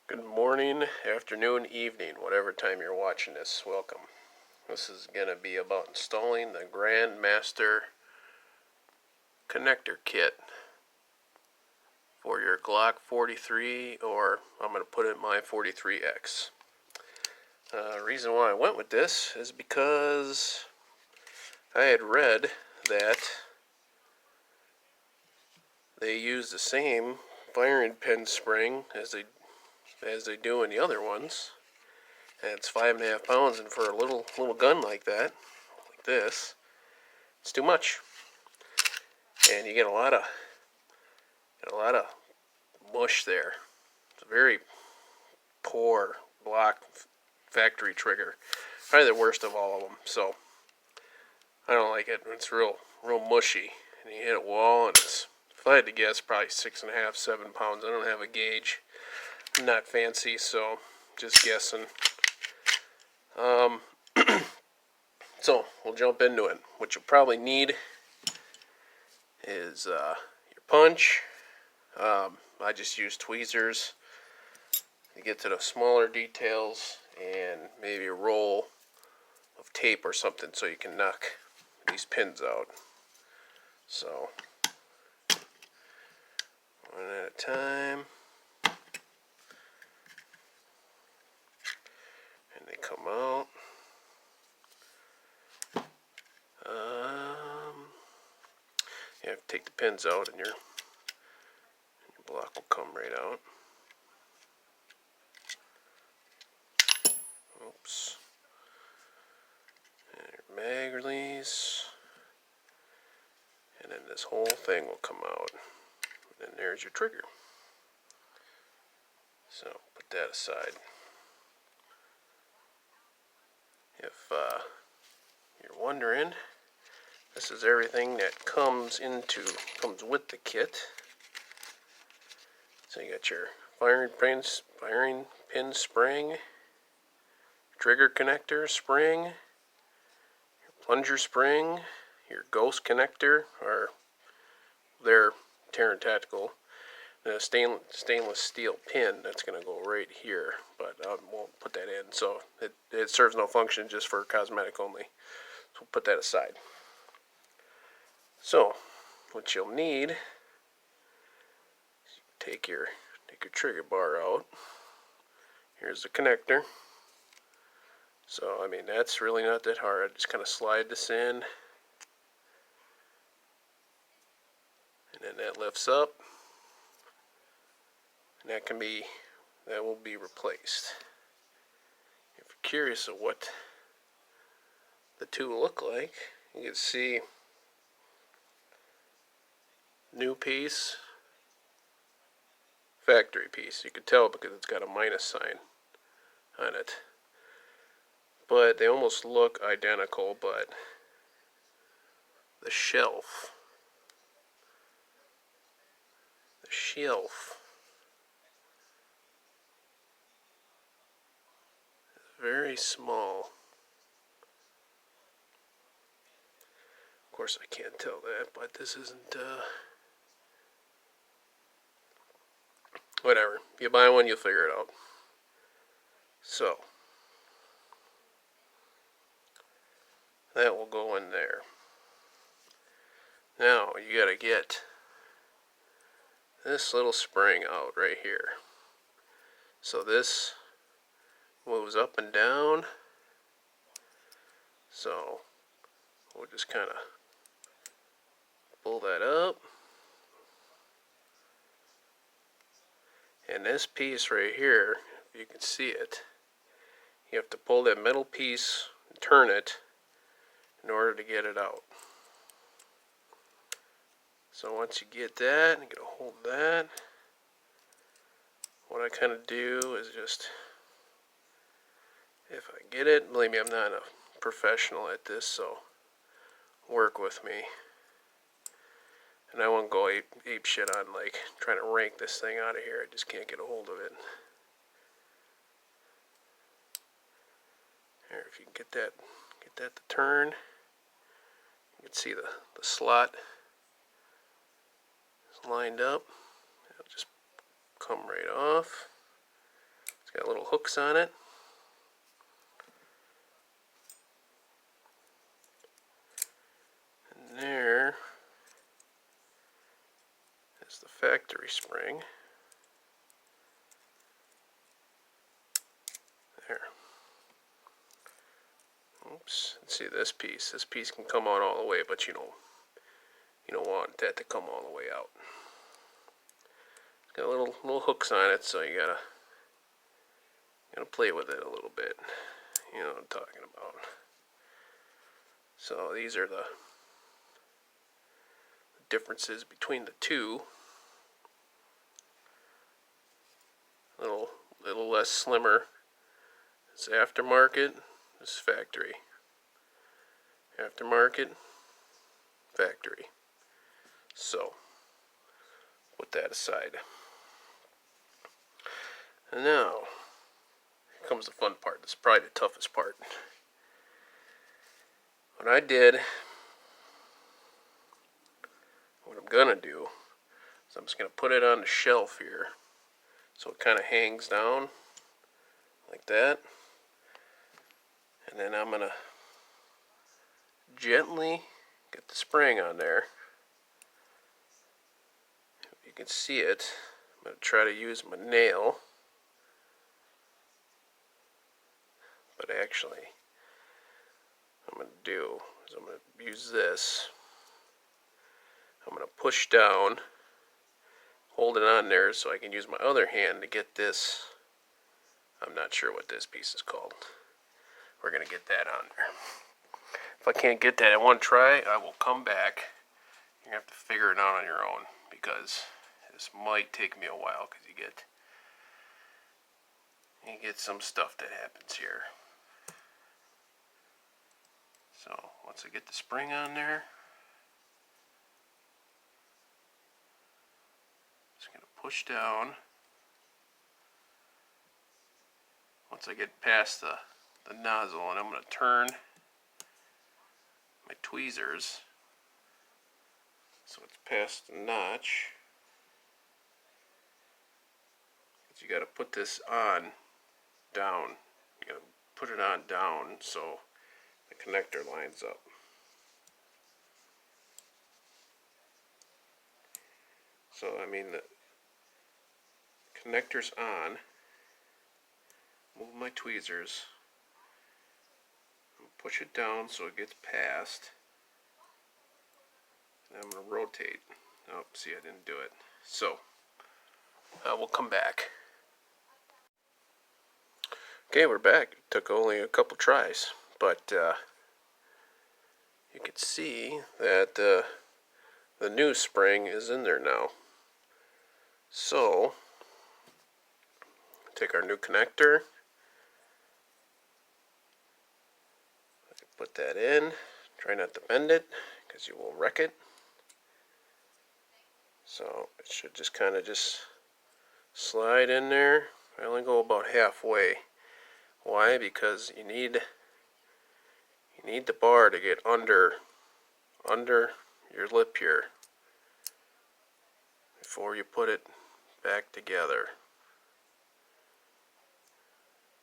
Good morning, afternoon, evening, whatever time you're watching this. Welcome. This is going to be about installing the Grandmaster connector kit for your Glock 43, or I'm going to put it in my 43X. Reason why I went with this is because I had read that they use the same firing pin spring as they do in the other ones. And it's 5.5 pounds, and for a little gun like that, like this, it's too much. And you get a lot of mush there. It's a very poor block factory trigger. Probably the worst of all of them. So I don't like it. It's real mushy. And you hit a wall, and it's, if I had to guess, probably 6.5, 7 pounds. I don't have a gauge. I'm not fancy, so just guessing. So we'll jump into it. What you'll probably need is your punch. I just use tweezers to get to the smaller details, and maybe a roll of tape or something so you can knock these pins out. So, one at a time. And they come out. You have to take the pins out, and your block will come right out. Oops. And your mag release. And then this whole thing will come out. And there's your trigger. So put that aside. If you're wondering, this is everything that comes with the kit. So you got your firing pin spring, trigger connector spring, your plunger spring, your ghost connector, or their Taran tactical, and a stainless steel pin that's going to go right here, but I won't put that in, so it serves no function, just for cosmetic only. So we'll put that aside. So what you'll need is take your trigger bar out. Here's the connector. So I mean, that's really not that hard. I just kind of slide this in, and then that lifts up, and that will be replaced. If you're curious of what the two look like, you can see new piece, factory piece. You can tell because it's got a minus sign on it. But they almost look identical, but the shelf is very small. Of course I can't tell that, but this isn't, whatever. If you buy one, you'll figure it out. So, that will go in there. Now, you gotta get this little spring out right here. So this moves up and down. So, we'll just kind of pull that up. And this piece right here, if you can see it, you have to pull that metal piece and turn it in order to get it out. So once you get that, you get a hold of that, what I kind of do is just, if I get it, believe me, I'm not a professional at this, so work with me. And I won't go ape shit on like trying to rank this thing out of here. I just can't get a hold of it. Here, if you can get that to turn, you can see the slot is lined up. It'll just come right off. got little hooks on it. And there is the factory spring. There. Oops. Let's see this piece. This piece can come on all the way, but you don't want that to come all the way out. It's got little hooks on it, so you gotta play with it a little bit. You know what I'm talking about. So these are the differences between the two. Little less slimmer. It's aftermarket. This is factory. Aftermarket, factory. So put that aside. And now here comes the fun part. This is probably the toughest part. What I'm gonna do is I'm just gonna put it on the shelf here, so it kind of hangs down like that, and then I'm gonna gently get the spring on there. If you can see it, I'm gonna try to use my nail, but actually what I'm gonna do is I'm gonna use this. I'm going to push down, hold it on there so I can use my other hand to get this. I'm not sure what this piece is called. We're going to get that on there. If I can't get that in one try, I will come back. You're going to have to figure it out on your own, because this might take me a while, because you get some stuff that happens here. So once I get the spring on there, push down. Once I get past the nozzle, and I'm going to turn my tweezers so it's past the notch. But you got to put this on down. You got to put it on down so the connector lines up. So I mean the connector's on. Move my tweezers. Push it down so it gets past. And I'm going to rotate. Oh, see, I didn't do it. So, we'll come back. Okay, we're back. It took only a couple tries, but you can see that the new spring is in there now. So, take our new connector, put that in. Try not to bend it, because you will wreck it. So it should just kind of slide in there. I only go about halfway. Why? Because you need the bar to get under your lip here before you put it back together.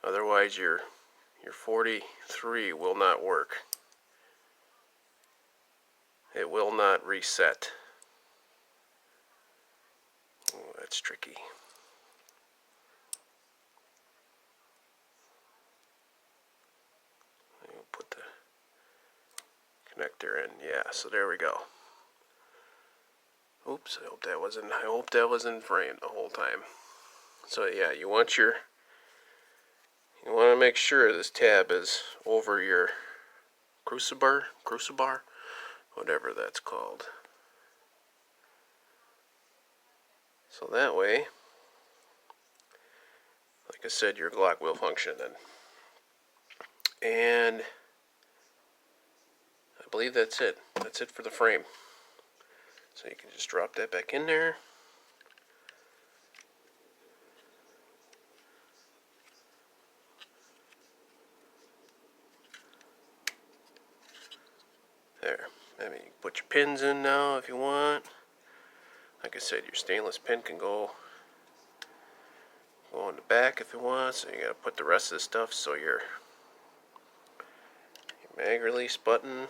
Otherwise your 43 will not work. It will not reset. Oh, that's tricky. I'll put the connector in. Yeah, so there we go. Oops, I hope that was in frame the whole time. So yeah, you want to make sure this tab is over your crucibar, whatever that's called. So that way, like I said, your Glock will function then. And I believe that's it. That's it for the frame. So you can just drop that back in there. There. I mean, you can put your pins in now if you want. Like I said, your stainless pin can go in the back if you want. So you gotta put the rest of the stuff. So your mag release button.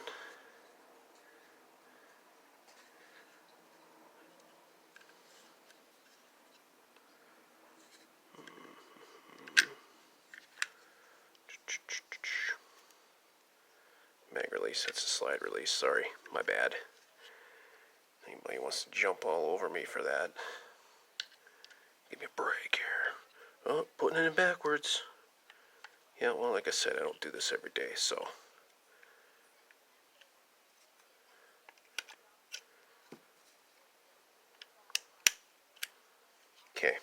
Mag release, that's a slide release, sorry, my bad. Anybody wants to jump all over me for that? Give me a break here. Oh, putting it in backwards. Yeah, well, like I said, I don't do this every day, so. Okay.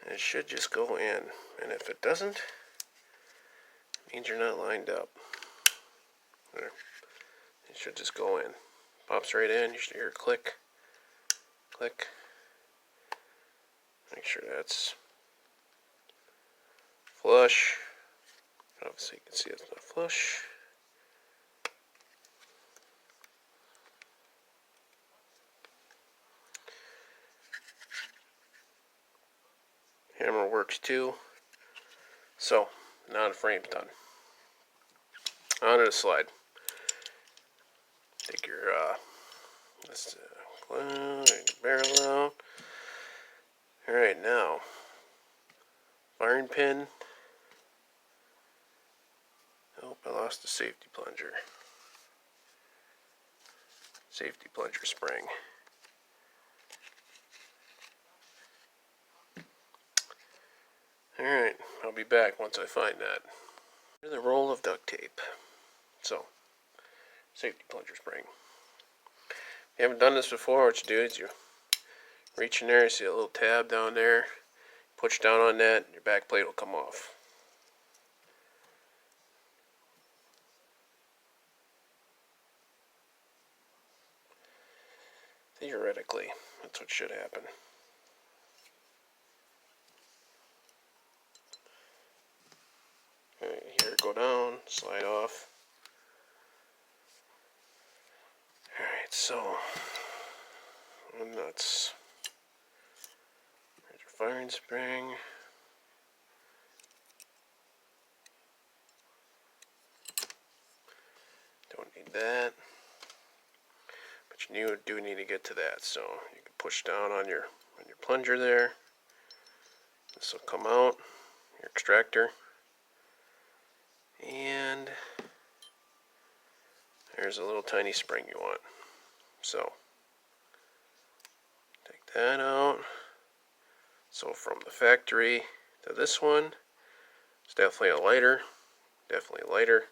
And it should just go in. And if it doesn't, it means you're not lined up. There. It should just go in. Pops right in. You should hear a click. Click. Make sure that's flush. Obviously, you can see it's not flush. Hammer works too. So, now the frame's done. On to the slide. Take your barrel out. Alright, now, firing pin. Oh, I lost the safety plunger. Safety plunger spring. Alright, I'll be back once I find that. Here's the roll of duct tape. So, safety plunger spring. If you haven't done this before, what you do is you reach in there, you see a little tab down there, push down on that, and your back plate will come off. Theoretically, that's what should happen. Alright, here, go down, slide off. Alright, so, nuts. There's your firing spring. Don't need that. But you do need to get to that, so you can push down on your plunger there. This will come out, your extractor. And there's a little tiny spring you want. So, take that out. So from the factory to this one, it's definitely a lighter. Definitely lighter.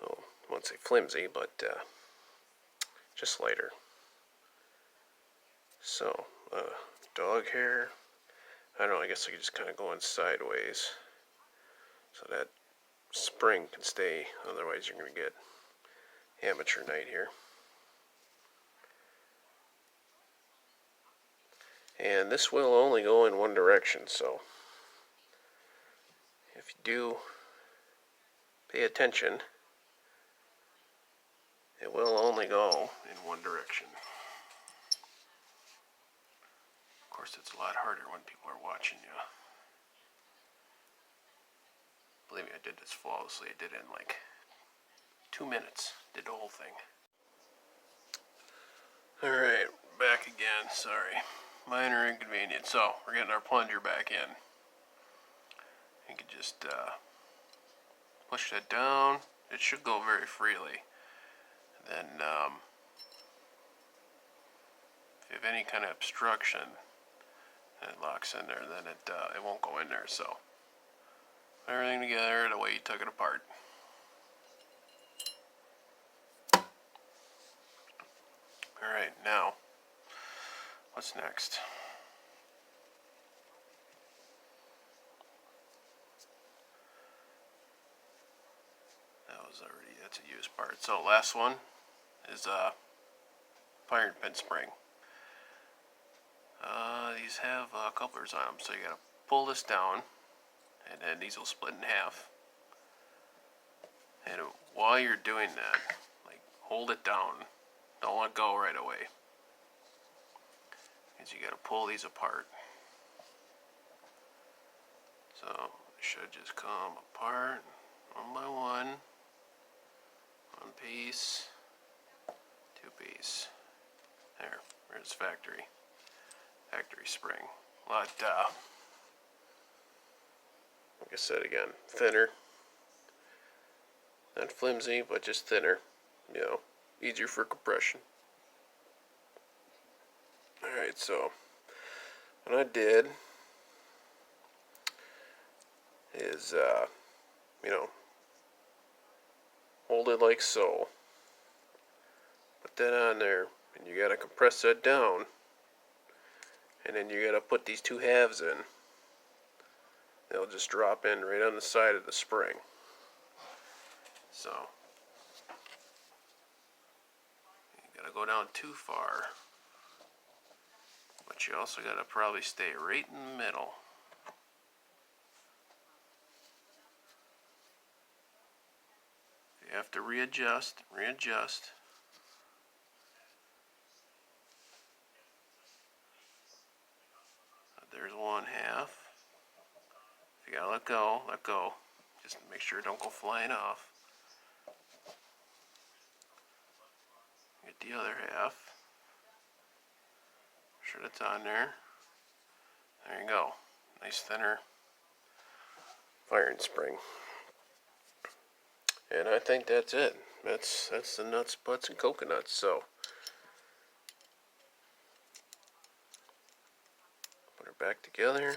Well, I won't say flimsy, but just lighter. So, dog hair. I don't know, I guess I could just kind of go in sideways so that spring can stay, otherwise you're going to get amateur night here. And this will only go in one direction, so if you do pay attention, it will only go in one direction. Of course, it's a lot harder when people are watching you. Believe me, I did this flawlessly. I did it in like 2 minutes. Did the whole thing. Alright, back again. Sorry. Minor inconvenience. So, we're getting our plunger back in. You can just push that down. It should go very freely. Then, if you have any kind of obstruction, and it locks in there, then it won't go in there. So, everything together the way you took it apart. Alright, now, what's next? That's a used part. So last one is firing pin spring. These have couplers on them, so you gotta pull this down, and then these will split in half. while you're doing that, like, hold it down. Don't let go right away. Because you got to pull these apart. So it should just come apart one by one. One piece, two piece. There's factory spring. A lot, like I said again, thinner. Not flimsy, but just thinner. You know, easier for compression. Alright, so what I did is, you know, hold it like so. Put that on there, and you gotta compress that down. And then you gotta put these two halves in. They'll just drop in right on the side of the spring. So, you gotta go down too far. But you also gotta probably stay right in the middle. You have to readjust. There's one half. If you gotta let go. Just make sure it don't go flying off. Get the other half. Make sure that's on there. There you go. Nice thinner firing spring. And I think that's it. That's the nuts, butts, and coconuts. So put her back together.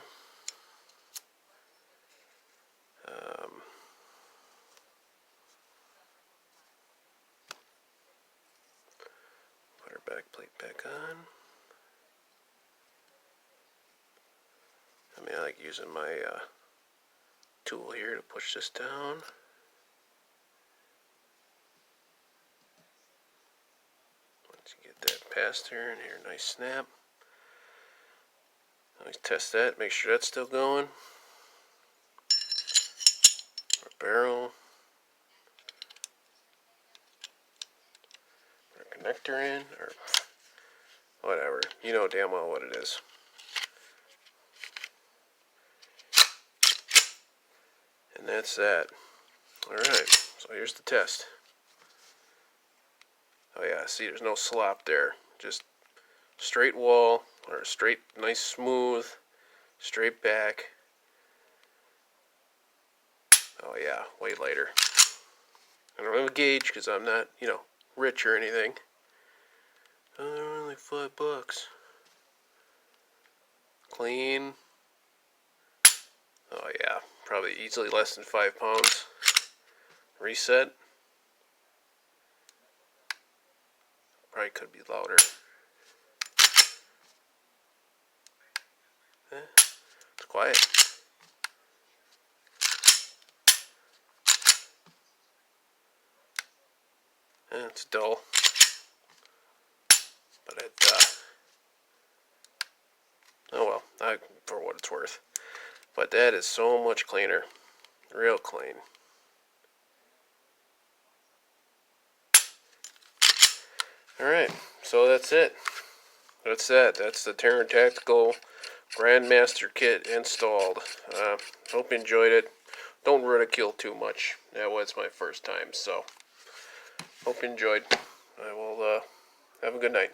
Put her back plate back on. I like using my tool here to push this down. Once you get that past her, and here, nice snap. Always test that, make sure that's still going. Our barrel. Put our connector in, or whatever. You know damn well what it is. And that's that. Alright, so here's the test. Oh yeah, see, there's no slop there. Just straight wall, or straight, nice, smooth, straight back. Oh yeah, way lighter. I don't have a gauge because I'm not, you know, rich or anything. Oh, they're only like $5. Clean. Oh yeah, probably easily less than 5 pounds. Reset. Probably could be louder. It's quiet. It's dull. But it, oh well, for what it's worth. But that is so much cleaner. Real clean. Alright, so that's it. That's that. That's the Taran Tactical Grandmaster Kit installed. Hope you enjoyed it. Don't ridicule too much. That was my first time, so hope you enjoyed. I will have a good night.